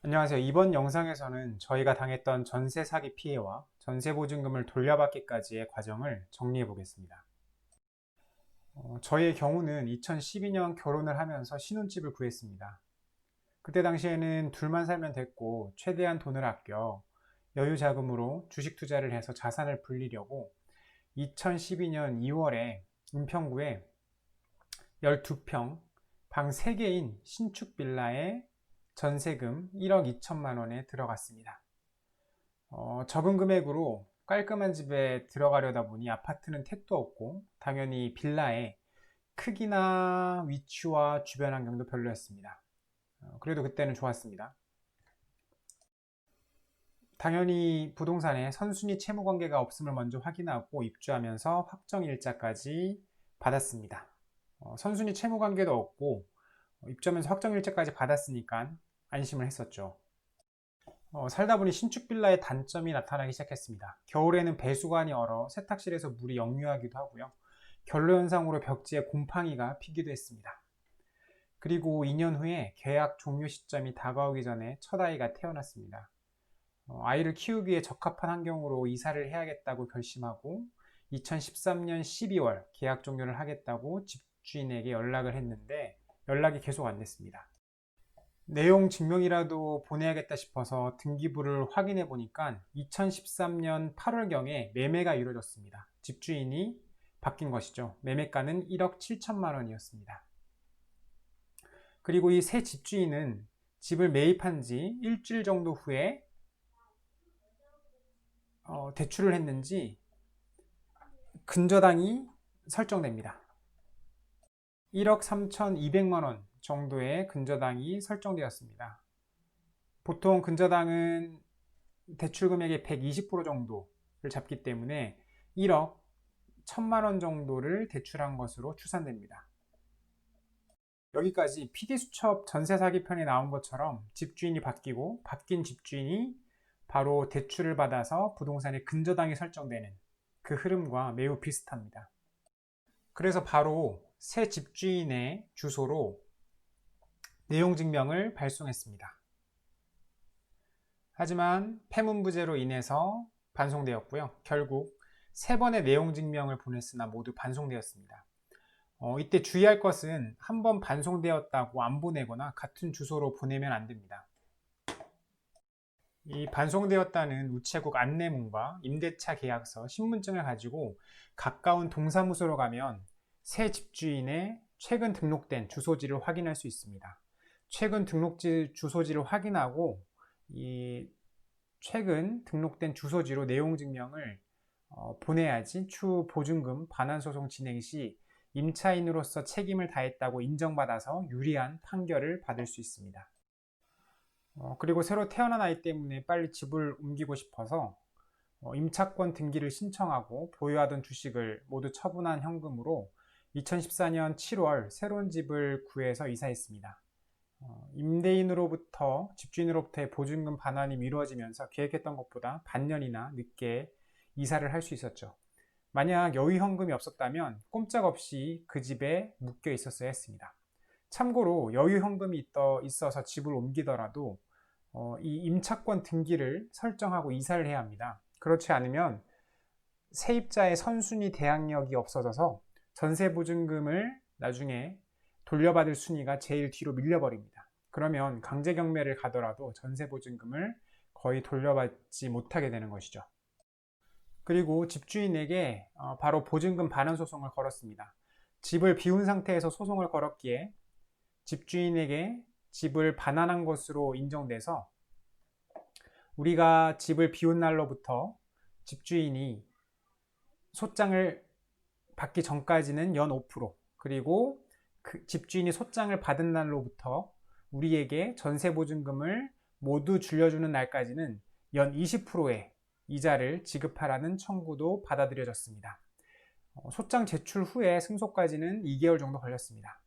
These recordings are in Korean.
안녕하세요. 이번 영상에서는 저희가 당했던 전세 사기 피해와 전세 보증금을 돌려받기까지의 과정을 정리해 보겠습니다. 저희의 경우는 2012년 결혼을 하면서 신혼집을 구했습니다. 그때 당시에는 둘만 살면 됐고 최대한 돈을 아껴 여유 자금으로 주식 투자를 해서 자산을 불리려고 2012년 2월에 은평구에 12평, 방 3개인 신축 빌라에 전세금 1억 2천만 원에 들어갔습니다. 적은 금액으로 깔끔한 집에 들어가려다 보니 아파트는 택도 없고 당연히 빌라의 크기나 위치와 주변 환경도 별로였습니다. 그래도 그때는 좋았습니다. 당연히 부동산에 선순위 채무 관계가 없음을 먼저 확인하고 입주하면서 확정일자까지 받았습니다. 선순위 채무 관계도 없고 입주하면서 확정일자까지 받았으니까 안심을 했었죠. 살다 보니 신축 빌라의 단점이 나타나기 시작했습니다. 겨울에는 배수관이 얼어 세탁실에서 물이 역류하기도 하고요. 결로 현상으로 벽지에 곰팡이가 피기도 했습니다. 그리고 2년 후에 계약 종료 시점이 다가오기 전에 첫 아이가 태어났습니다. 아이를 키우기에 적합한 환경으로 이사를 해야겠다고 결심하고 2013년 12월 계약 종료를 하겠다고 집주인에게 연락을 했는데 연락이 계속 안 됐습니다. 내용 증명이라도 보내야겠다 싶어서 등기부를 확인해 보니까 2013년 8월경에 매매가 이루어졌습니다. 집주인이 바뀐 것이죠. 매매가는 1억 7천만 원이었습니다. 그리고 이 새 집주인은 집을 매입한 지 일주일 정도 후에 대출을 했는지 근저당이 설정됩니다. 1억 3,200만 원 정도의 근저당이 설정되었습니다. 보통 근저당은 대출 금액의 120% 정도를 잡기 때문에 1억 1천만 원 정도를 대출한 것으로 추산됩니다. 여기까지 PD수첩 전세 사기 편에 나온 것처럼 집주인이 바뀌고 바뀐 집주인이 바로 대출을 받아서 부동산에 근저당이 설정되는 그 흐름과 매우 비슷합니다. 그래서 바로 새 집주인의 주소로 내용 증명을 발송했습니다. 하지만 폐문부제로 인해서 반송되었고요. 결국 3번의 내용 증명을 보냈으나 모두 반송되었습니다. 이때 주의할 것은 한 번 반송되었다고 안 보내거나 같은 주소로 보내면 안 됩니다. 이 반송되었다는 우체국 안내문과 임대차 계약서, 신분증을 가지고 가까운 동사무소로 가면 새 집주인의 최근 등록된 주소지를 확인할 수 있습니다. 최근 등록지 주소지를 확인하고 이 최근 등록된 주소지로 내용 증명을 보내야지 추후 보증금 반환 소송 진행 시 임차인으로서 책임을 다했다고 인정받아서 유리한 판결을 받을 수 있습니다. 그리고 새로 태어난 아이 때문에 빨리 집을 옮기고 싶어서 임차권 등기를 신청하고 보유하던 주식을 모두 처분한 현금으로 2014년 7월 새로운 집을 구해서 이사했습니다. 임대인으로부터 집주인으로부터의 보증금 반환이 미루어지면서 계획했던 것보다 반년이나 늦게 이사를 할 수 있었죠. 만약 여유 현금이 없었다면 꼼짝없이 그 집에 묶여 있었어야 했습니다. 참고로 여유 현금이 있어서 집을 옮기더라도 이 임차권 등기를 설정하고 이사를 해야 합니다. 그렇지 않으면 세입자의 선순위 대항력이 없어져서 전세보증금을 나중에 돌려받을 순위가 제일 뒤로 밀려버립니다. 그러면 강제경매를 가더라도 전세보증금을 거의 돌려받지 못하게 되는 것이죠. 그리고 집주인에게 바로 보증금 반환 소송을 걸었습니다. 집을 비운 상태에서 소송을 걸었기에 집주인에게 집을 반환한 것으로 인정돼서 우리가 집을 비운 날로부터 집주인이 소장을 받기 전까지는 연 5%, 그리고 그 집주인이 소장을 받은 날로부터 우리에게 전세보증금을 모두 줄여주는 날까지는 연 20%의 이자를 지급하라는 청구도 받아들여졌습니다. 소장 제출 후에 승소까지는 2개월 정도 걸렸습니다.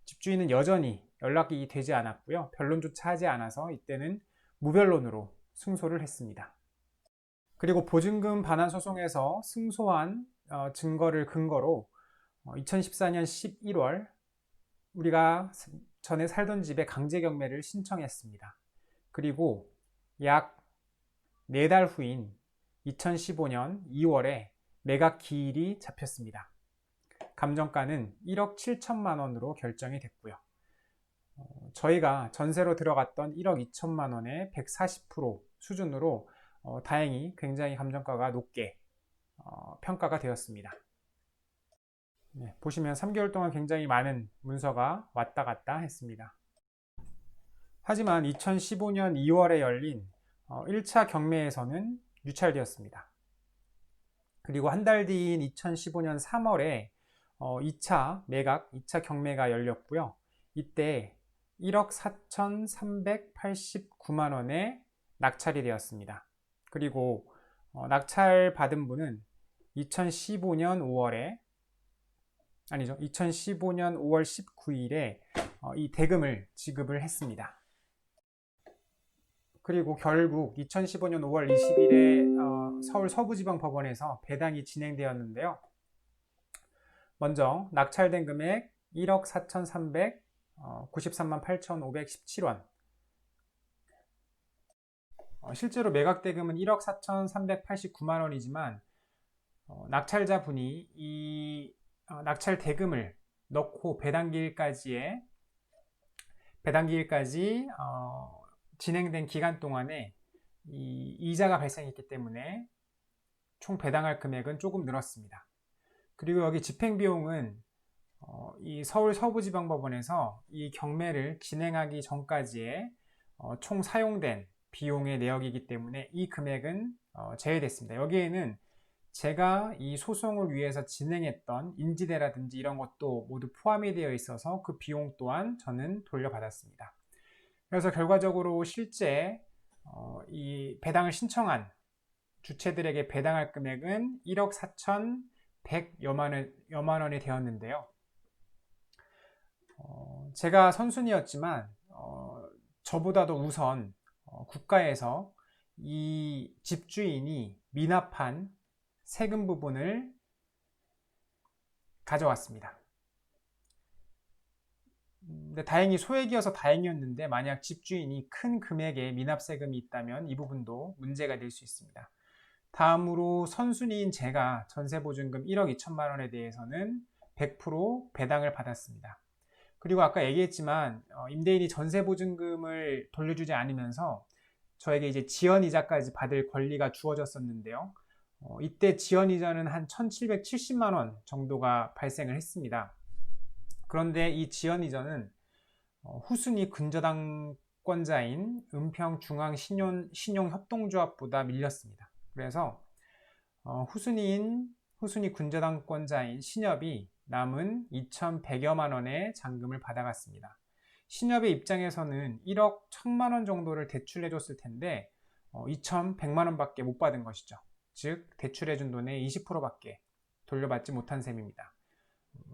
집주인은 여전히 연락이 되지 않았고요. 변론조차 하지 않아서 이때는 무변론으로 승소를 했습니다. 그리고 보증금 반환 소송에서 승소한 증거를 근거로 2014년 11월 우리가 전에 살던 집에 강제경매를 신청했습니다. 그리고 약 4달 후인 2015년 2월에 매각 기일이 잡혔습니다. 감정가는 1억 7천만 원으로 결정이 됐고요. 저희가 전세로 들어갔던 1억 2천만 원의 140% 수준으로 다행히 굉장히 감정가가 높게 평가가 되었습니다. 네, 보시면 3개월 동안 굉장히 많은 문서가 왔다 갔다 했습니다. 하지만 2015년 2월에 열린 1차 경매에서는 유찰되었습니다. 그리고 한 달 뒤인 2015년 3월에 2차 매각, 2차 경매가 열렸고요. 이때 1억 4,389만 원에 낙찰이 되었습니다. 그리고 낙찰 받은 분은 2015년 5월 19일에 이 대금을 지급을 했습니다. 그리고 결국 2015년 5월 20일에 서울 서부지방법원에서 배당이 진행되었는데요. 먼저 낙찰된 금액 1억 4,393만 8,517원. 실제로 매각 대금은 1억 4,389만 원이지만 낙찰자 분이 이 낙찰 대금을 넣고 배당기일까지 진행된 기간 동안에 이 이자가 발생했기 때문에 총 배당할 금액은 조금 늘었습니다. 그리고 여기 집행비용은 이 서울 서부지방법원에서 이 경매를 진행하기 전까지의 총 사용된 비용의 내역이기 때문에 이 금액은 제외됐습니다. 여기에는 제가 이 소송을 위해서 진행했던 인지대라든지 이런 것도 모두 포함이 되어 있어서 그 비용 또한 저는 돌려받았습니다. 그래서 결과적으로 실제 이 배당을 신청한 주체들에게 배당할 금액은 1억 4,100여만 원이 되었는데요. 제가 선순위였지만 저보다도 우선 국가에서 이 집주인이 미납한 세금 부분을 가져왔습니다. 근데 다행히 소액이어서 다행이었는데 만약 집주인이 큰 금액의 미납세금이 있다면 이 부분도 문제가 될 수 있습니다. 다음으로 선순위인 제가 전세보증금 1억 2천만 원에 대해서는 100% 배당을 받았습니다. 그리고 아까 얘기했지만 임대인이 전세보증금을 돌려주지 않으면서 저에게 이제 지연이자까지 받을 권리가 주어졌었는데요. 이때 지연이자는 한 1,770만 원 정도가 발생을 했습니다. 그런데 이 지연이자는 후순위 근저당권자인 은평중앙신용협동조합보다 밀렸습니다. 그래서 후순위 근저당권자인 신협이 남은 2,100여만 원의 잔금을 받아갔습니다. 신협의 입장에서는 1억 1,000만 원 정도를 대출해 줬을 텐데 2,100만 원밖에 못 받은 것이죠. 즉 대출해 준 돈의 20%밖에 돌려받지 못한 셈입니다.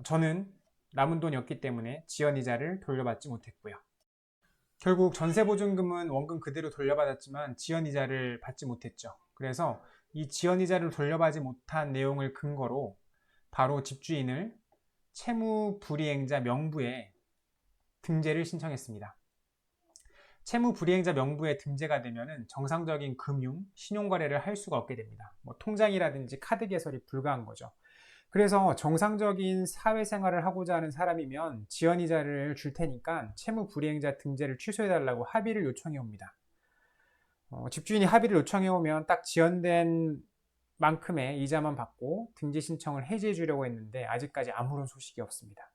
저는 남은 돈이 없기 때문에 지연이자를 돌려받지 못했고요. 결국 전세보증금은 원금 그대로 돌려받았지만 지연이자를 받지 못했죠. 그래서 이 지연이자를 돌려받지 못한 내용을 근거로 바로 집주인을 채무불이행자 명부에 등재를 신청했습니다. 채무불이행자 명부에 등재가 되면 정상적인 금융, 신용거래를 할 수가 없게 됩니다. 통장이라든지 카드 개설이 불가한 거죠. 그래서 정상적인 사회생활을 하고자 하는 사람이면 지연이자를 줄 테니까 채무불이행자 등재를 취소해달라고 합의를 요청해 옵니다. 집주인이 합의를 요청해 오면 딱 지연된 만큼의 이자만 받고 등재 신청을 해지해 주려고 했는데 아직까지 아무런 소식이 없습니다.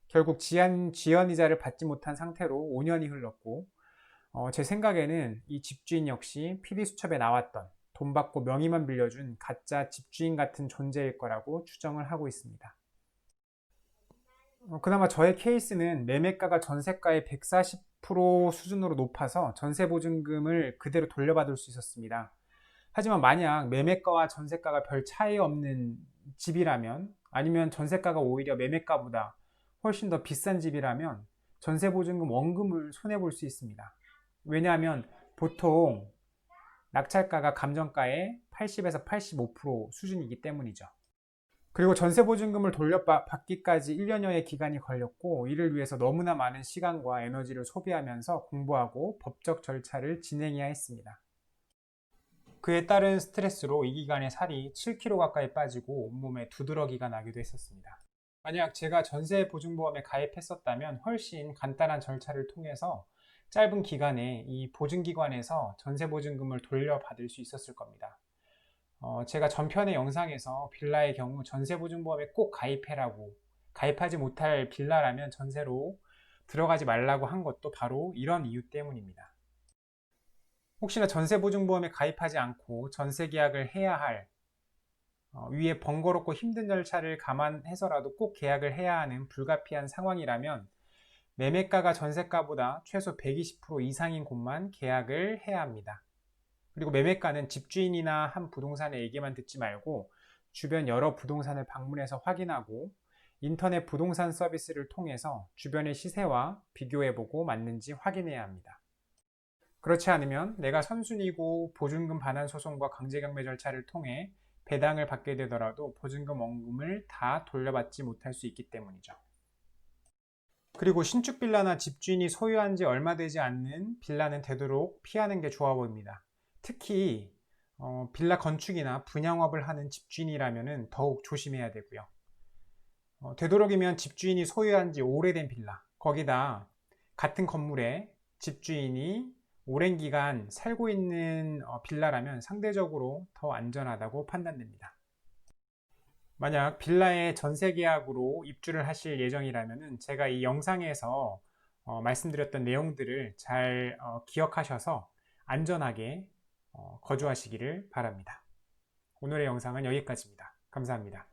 결국 지연이자를 받지 못한 상태로 5년이 흘렀고 제 생각에는 이 집주인 역시 PD수첩에 나왔던 돈 받고 명의만 빌려준 가짜 집주인 같은 존재일 거라고 추정을 하고 있습니다. 그나마 저의 케이스는 매매가가 전세가의 140% 수준으로 높아서 전세보증금을 그대로 돌려받을 수 있었습니다. 하지만 만약 매매가와 전세가가 별 차이 없는 집이라면 아니면 전세가가 오히려 매매가보다 훨씬 더 비싼 집이라면 전세보증금 원금을 손해볼 수 있습니다. 왜냐하면 보통 낙찰가가 감정가의 80에서 85% 수준이기 때문이죠. 그리고 전세보증금을 돌려받기까지 1년여의 기간이 걸렸고, 이를 위해서 너무나 많은 시간과 에너지를 소비하면서 공부하고 법적 절차를 진행해야 했습니다. 그에 따른 스트레스로 이 기간에 살이 7kg 가까이 빠지고 온몸에 두드러기가 나기도 했었습니다. 만약 제가 전세보증보험에 가입했었다면 훨씬 간단한 절차를 통해서 짧은 기간에 이 보증기관에서 전세보증금을 돌려받을 수 있었을 겁니다. 제가 전편의 영상에서 빌라의 경우 전세보증보험에 꼭 가입해라고, 가입하지 못할 빌라라면 전세로 들어가지 말라고 한 것도 바로 이런 이유 때문입니다. 혹시나 전세보증보험에 가입하지 않고 전세계약을 해야 할 위에 번거롭고 힘든 절차를 감안해서라도 꼭 계약을 해야 하는 불가피한 상황이라면 매매가가 전세가보다 최소 120% 이상인 곳만 계약을 해야 합니다. 그리고 매매가는 집주인이나 한 부동산의 얘기만 듣지 말고 주변 여러 부동산을 방문해서 확인하고 인터넷 부동산 서비스를 통해서 주변의 시세와 비교해보고 맞는지 확인해야 합니다. 그렇지 않으면 내가 선순위고 보증금 반환 소송과 강제경매 절차를 통해 배당을 받게 되더라도 보증금 원금을 다 돌려받지 못할 수 있기 때문이죠. 그리고 신축 빌라나 집주인이 소유한 지 얼마 되지 않는 빌라는 되도록 피하는 게 좋아 보입니다. 특히 빌라 건축이나 분양업을 하는 집주인이라면 더욱 조심해야 되고요. 되도록이면 집주인이 소유한 지 오래된 빌라, 거기다 같은 건물에 집주인이 오랜 기간 살고 있는 빌라라면 상대적으로 더 안전하다고 판단됩니다. 만약 빌라의 전세 계약으로 입주를 하실 예정이라면 제가 이 영상에서 말씀드렸던 내용들을 잘 기억하셔서 안전하게 거주하시기를 바랍니다. 오늘의 영상은 여기까지입니다. 감사합니다.